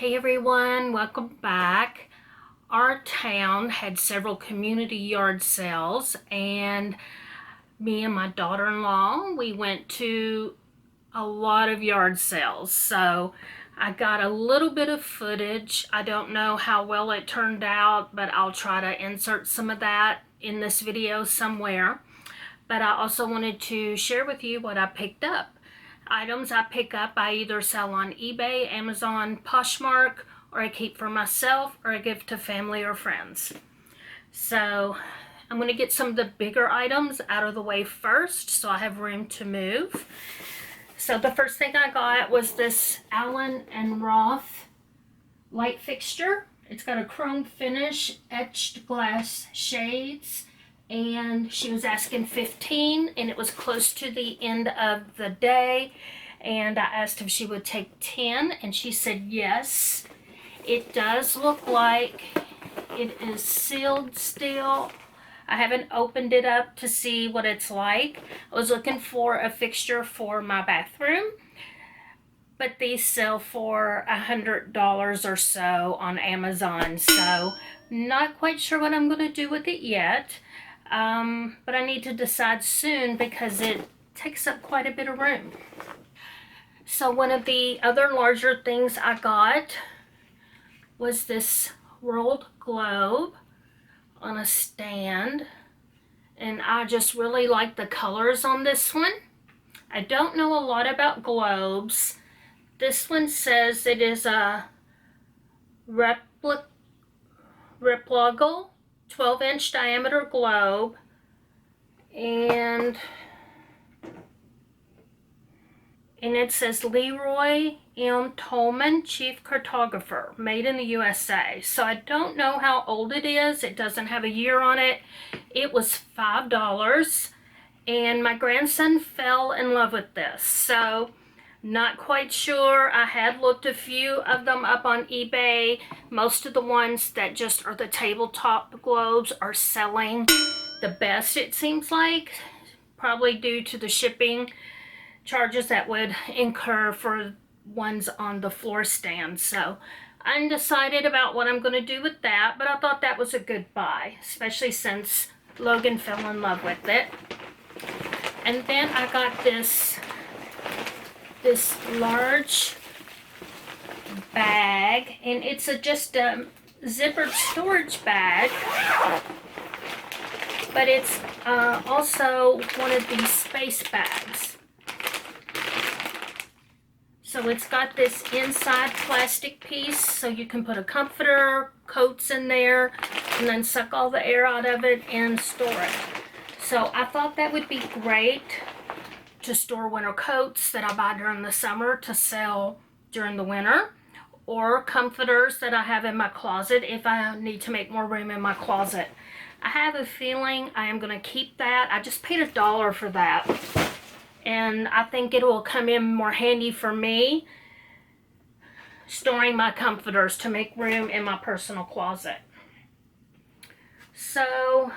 Hey everyone, welcome back. Our town had several community yard sales, and me and my daughter-in-law, we went to a lot of yard sales. So I got a little bit of footage. I don't know how well it turned out, but I'll try to insert some of that in this video somewhere. But I also wanted to share with you what I picked up. Items I pick up, I either sell on eBay, Amazon, Poshmark, or I keep for myself, or I give to family or friends. So I'm going to get some of the bigger items out of the way first so I have room to move. So the first thing I got was this Allen and Roth light fixture. It's got a chrome finish, etched glass shades, and she was asking 15, and it was close to the end of the day, and I asked if she would take 10, and she said yes. It does look like it is sealed still. I haven't opened it up to see what it's like. I was looking for a fixture for my bathroom, but these sell for $100 or so on Amazon, so not quite sure what I'm going to do with it yet. But I need to decide soon because it takes up quite a bit of room. So one of the other larger things I got was this world globe on a stand, and I just really like the colors on this one. I don't know a lot about globes. This one says it is a replicable 12-inch diameter globe, and it says Leroy M. Tolman, Chief Cartographer, made in the USA. So I don't know how old it is. It doesn't have a year on it. It was $5, and my grandson fell in love with this. So not quite sure. I had looked a few of them up on eBay. Most of the ones that just are the tabletop globes are selling the best, it seems like, probably due to the shipping charges that would incur for ones on the floor stand. So I'm undecided about what I'm going to do with that, but I thought that was a good buy, especially since Logan fell in love with it. And then I got this large bag, and it's just a zippered storage bag, but it's also one of these space bags. So it's got this inside plastic piece so you can put a comforter, coats in there, and then suck all the air out of it and store it. So I thought that would be great to store winter coats that I buy during the summer to sell during the winter, or comforters that I have in my closet if I need to make more room in my closet. I have a feeling I am going to keep that. I just paid $1 for that, and I think it will come in more handy for me storing my comforters to make room in my personal closet. So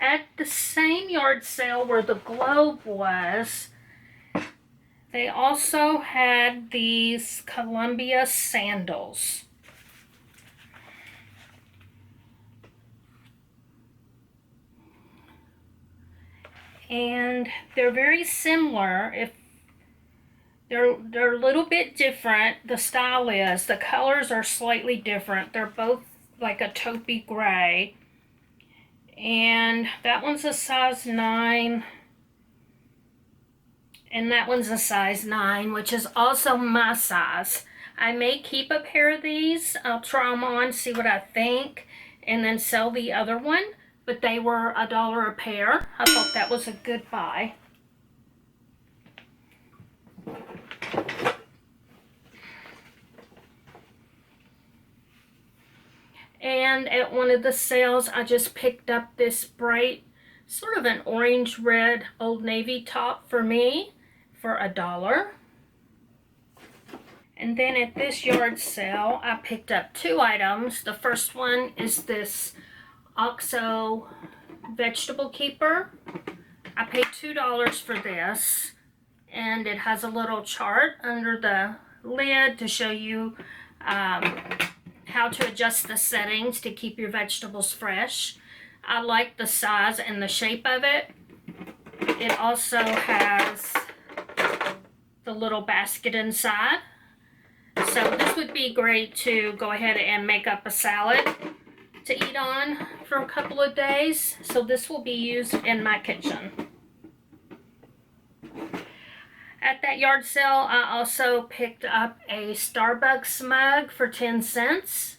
at the same yard sale where the globe was, they also had these Columbia sandals. And they're very similar. If they're a little bit different, the style is. The colors are slightly different. They're both like a taupey gray. And that one's a size 9. And that one's a size 9, which is also my size. I may keep a pair of these. I'll try them on, see what I think, and then sell the other one. But they were $1 a pair. I thought that was a good buy. And at one of the sales, I just picked up this bright, sort of an orange-red Old Navy top for me for $1. And then at this yard sale, I picked up 2 items. The first one is this OXO vegetable keeper. I paid $2 for this, and it has a little chart under the lid to show you how to adjust the settings to keep your vegetables fresh. I like the size and the shape of it. It also has the little basket inside. So this would be great to go ahead and make up a salad to eat on for a couple of days. So this will be used in my kitchen. At that yard sale, I also picked up a Starbucks mug for 10 cents.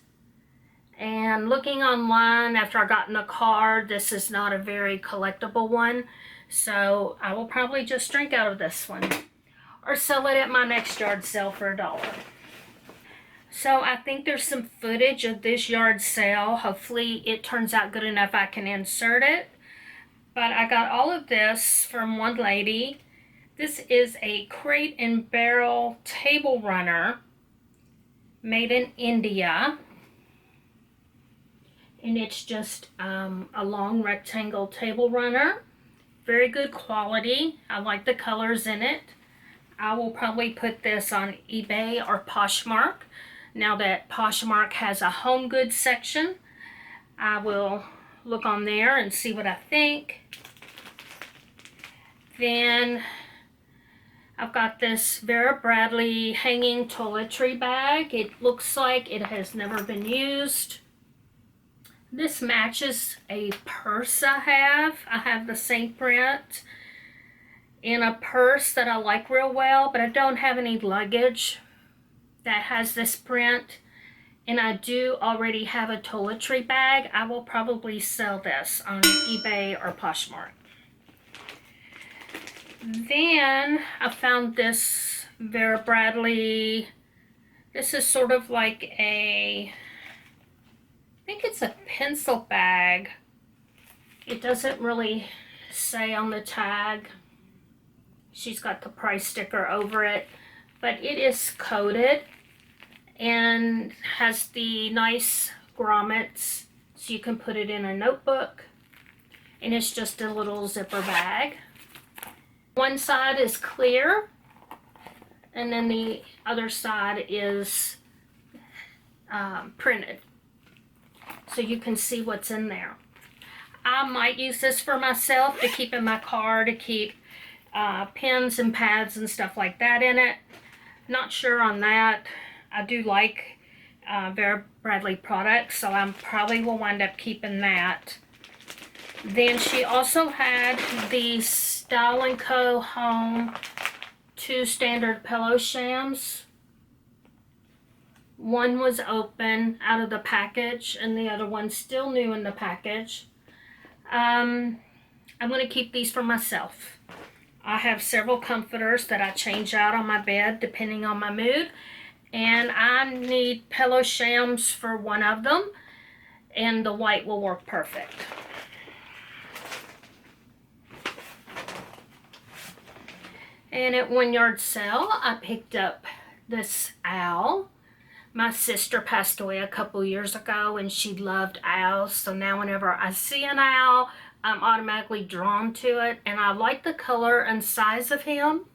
And looking online after I got in the car, this is not a very collectible one. So I will probably just drink out of this one or sell it at my next yard sale for $1. So I think there's some footage of this yard sale. Hopefully it turns out good enough I can insert it. But I got all of this from one lady. This is a Crate and Barrel table runner made in India. And it's just a long rectangle table runner. Very good quality. I like the colors in it. I will probably put this on eBay or Poshmark. Now that Poshmark has a home goods section, I will look on there and see what I think. Then I've got this Vera Bradley hanging toiletry bag. It looks like it has never been used. This matches a purse I have. I have the same print in a purse that I like real well, but I don't have any luggage that has this print. And I do already have a toiletry bag. I will probably sell this on eBay or Poshmark. Then I found this Vera Bradley. This is sort of like I think it's a pencil bag. It doesn't really say on the tag. She's got the price sticker over it, but it is coated and has the nice grommets so you can put it in a notebook, and it's just a little zipper bag. One side is clear and then the other side is printed so you can see what's in there. I might use this for myself to keep in my car, to keep pens and pads and stuff like that in it. Not sure on that. I do like Vera Bradley products, so I probably will wind up keeping that. Then she also had the Style & Co. Home 2 standard pillow shams. One was open out of the package and the other one's still new in the package. I'm going to keep these for myself. I have several comforters that I change out on my bed depending on my mood, and I need pillow shams for one of them, and the white will work perfect. And at one yard sale, I picked up this owl. My sister passed away a couple years ago and she loved owls, so now whenever I see an owl, I'm automatically drawn to it, and I like the color and size of him.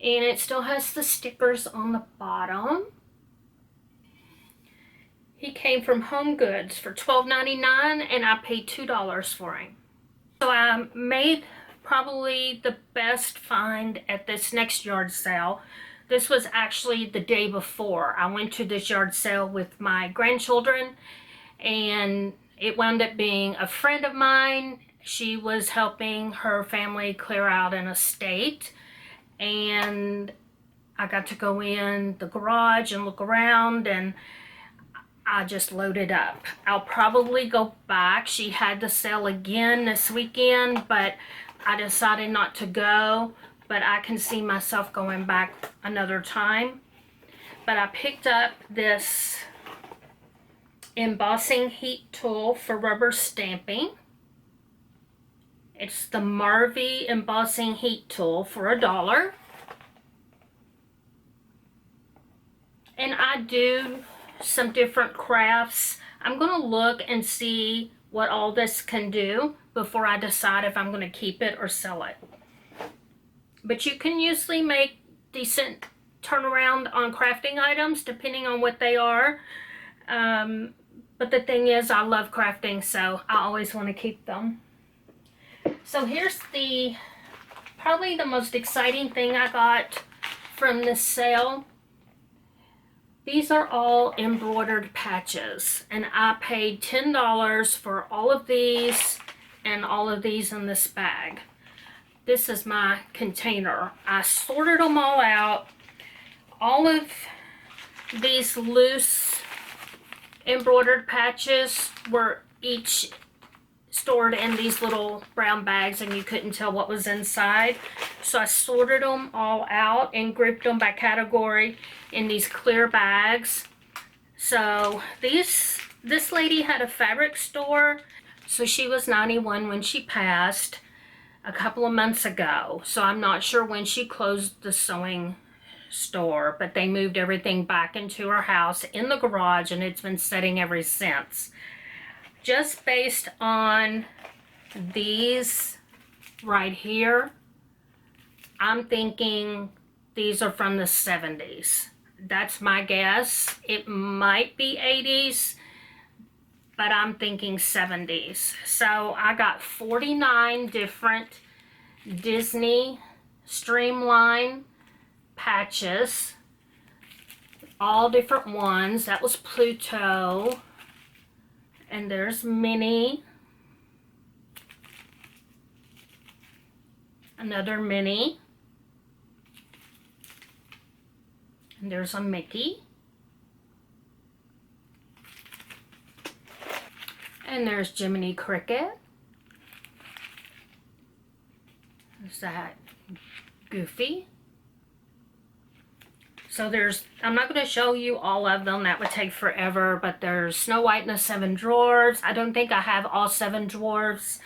And it still has the stickers on the bottom. He came from Home Goods for $12.99 and I paid $2 for him. So I made probably the best find at this next yard sale. This was actually the day before. I went to this yard sale with my grandchildren, and it wound up being a friend of mine. She was helping her family clear out an estate, and I got to go in the garage and look around, and I just loaded up. I'll probably go back. She had the sale again this weekend, but I decided not to go, but I can see myself going back another time. But I picked up this embossing heat tool for rubber stamping. It's the Marvy embossing heat tool for $1. And I do some different crafts. I'm going to look and see what all this can do before I decide if I'm going to keep it or sell it. But you can usually make decent turnaround on crafting items depending on what they are. But the thing is, I love crafting, so I always want to keep them. So here's probably the most exciting thing I got from this sale. These are all embroidered patches, and I paid $10 for all of these and all of these in this bag. This is my container. I sorted them all out. All of these loose embroidered patches were each stored in these little brown bags, and you couldn't tell what was inside. So I sorted them all out and grouped them by category in these clear bags. So this lady had a fabric store. So she was 91 when she passed a couple of months ago. So I'm not sure when she closed the sewing store, but they moved everything back into her house in the garage, and it's been sitting ever since. Just based on these right here, I'm thinking these are from the 70s. That's my guess. It might be 80s, but I'm thinking 70s. So I got 49 different Disney Streamline patches, all different ones. That was Pluto, and there's Minnie, another Minnie, and there's a Mickey, and there's Jiminy Cricket. There's that Goofy. So I'm not going to show you all of them, that would take forever, but there's Snow White and the Seven Dwarfs. I don't think I have all 7 dwarfs.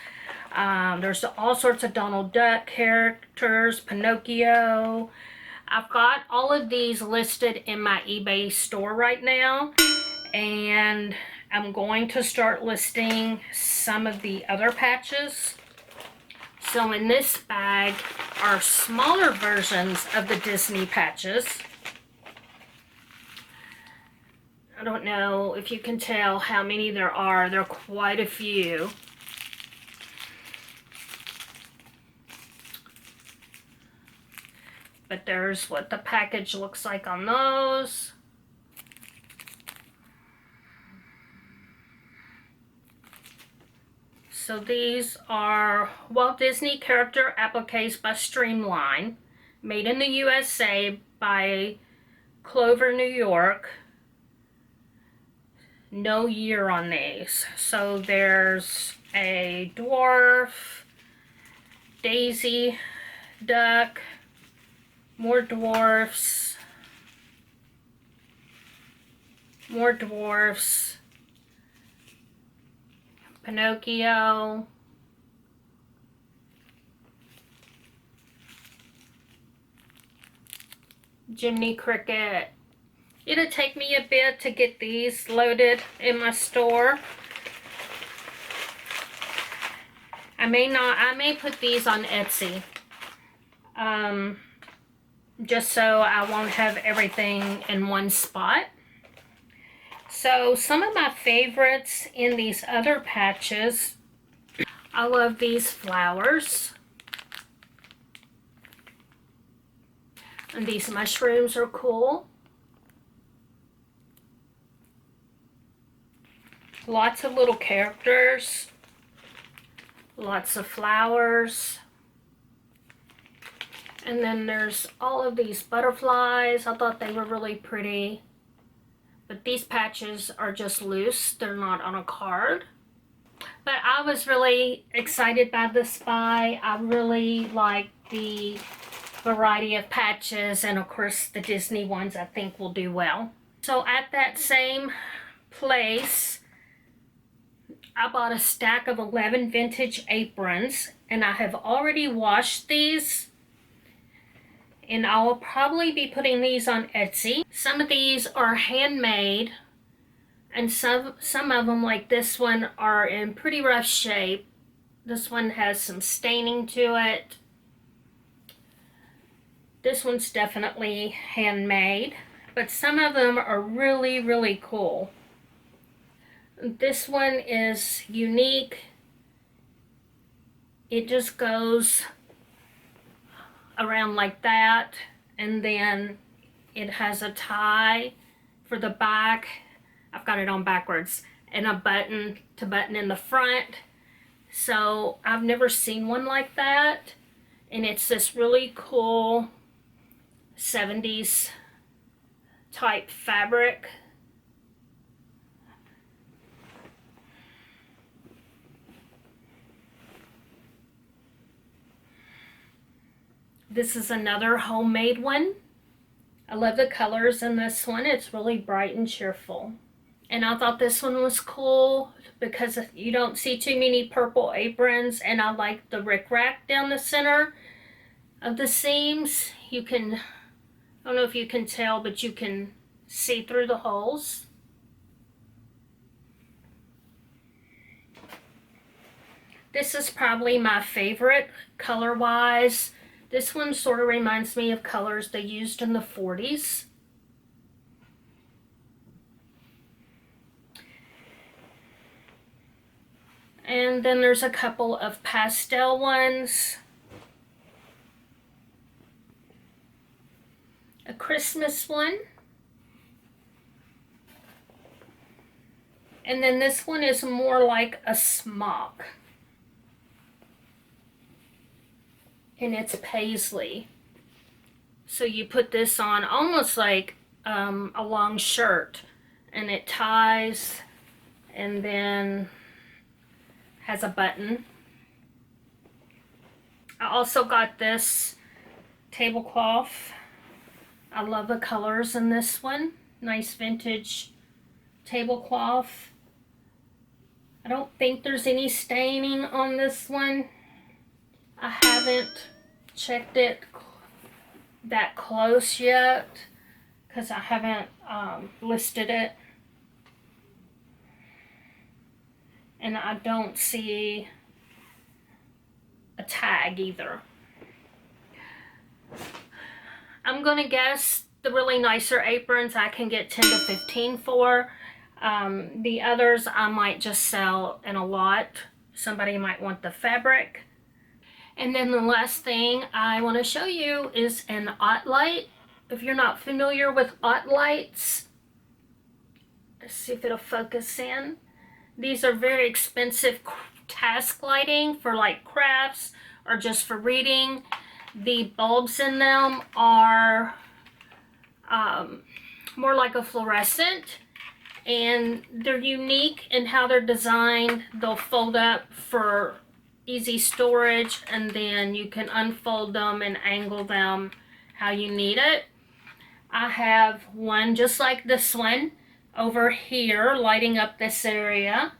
There's all sorts of Donald Duck characters, Pinocchio. I've got all of these listed in my eBay store right now, and I'm going to start listing some of the other patches. So in this bag are smaller versions of the Disney patches. I don't know if you can tell how many there are. There are quite a few. But there's what the package looks like on those. So these are Walt Disney character appliques by Streamline, made in the USA by Clover, New York. No year on these. So there's a dwarf, Daisy Duck, more dwarfs, Pinocchio, Jiminy Cricket. It'll take me a bit to get these loaded in my store. I may put these on Etsy. Just so I won't have everything in one spot. So some of my favorites in these other patches, I love these flowers. And these mushrooms are cool. Lots of little characters. Lots of flowers. And then there's all of these butterflies. I thought they were really pretty. But these patches are just loose. They're not on a card. But I was really excited by this buy. I really like the variety of patches. And of course the Disney ones I think will do well. So at that same place, I bought a stack of 11 vintage aprons. And I have already washed these. And I'll probably be putting these on Etsy. Some of these are handmade, and some of them, like this one, are in pretty rough shape. This one has some staining to it. This one's definitely handmade, but some of them are really, really cool. This one is unique. It just goes around like that, and then it has a tie for the back. I've got it on backwards, and a button to button in the front. So I've never seen one like that, and it's this really cool 70s type fabric. This is another homemade one. I love the colors in this one. It's really bright and cheerful. And I thought this one was cool because you don't see too many purple aprons, and I like the rickrack down the center of the seams. You can, I don't know if you can tell, but you can see through the holes. This is probably my favorite color-wise. This one sort of reminds me of colors they used in the 40s. And then there's a couple of pastel ones. A Christmas one. And then this one is more like a smock. And it's paisley. So you put this on almost like a long shirt, and it ties and then has a button. I also got this tablecloth. I love the colors in this one. Nice vintage tablecloth. I don't think there's any staining on this one. I haven't checked it that close yet because I haven't listed it. And I don't see a tag either. I'm gonna guess the really nicer aprons I can get 10 to 15 for. The others I might just sell in a lot. Somebody might want the fabric. And then the last thing I want to show you is an OttLite. If you're not familiar with OttLites, let's see if it'll focus in. These are very expensive task lighting for like crafts or just for reading. The bulbs in them are more like a fluorescent, and they're unique in how they're designed. They'll fold up for easy storage, and then you can unfold them and angle them how you need it. I have one just like this one over here lighting up this area,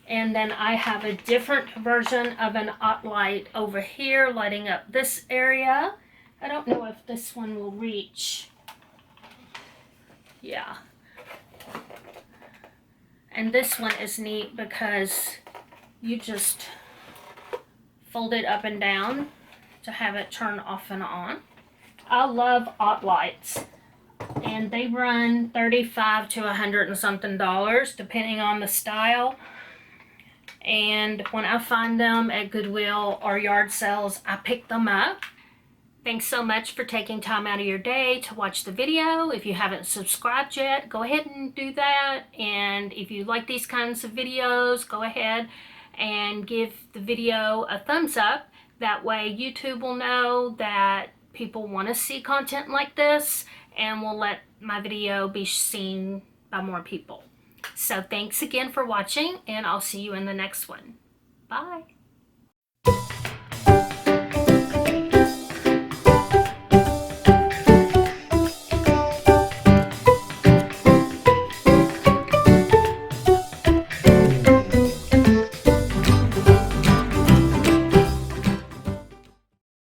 and then I have a different version of an OttLite over here lighting up this area. I don't know if this one will reach. Yeah. And this one is neat because you just fold it up and down to have it turn off and on. I love OttLites, and they run $35 to $100 and something depending on the style. And when I find them at Goodwill or yard sales, I pick them up. Thanks so much for taking time out of your day to watch the video. If you haven't subscribed yet, go ahead and do that. And if you like these kinds of videos, go ahead and give the video a thumbs up. That way YouTube will know that people want to see content like this and will let my video be seen by more people. So thanks again for watching, and I'll see you in the next one. Bye.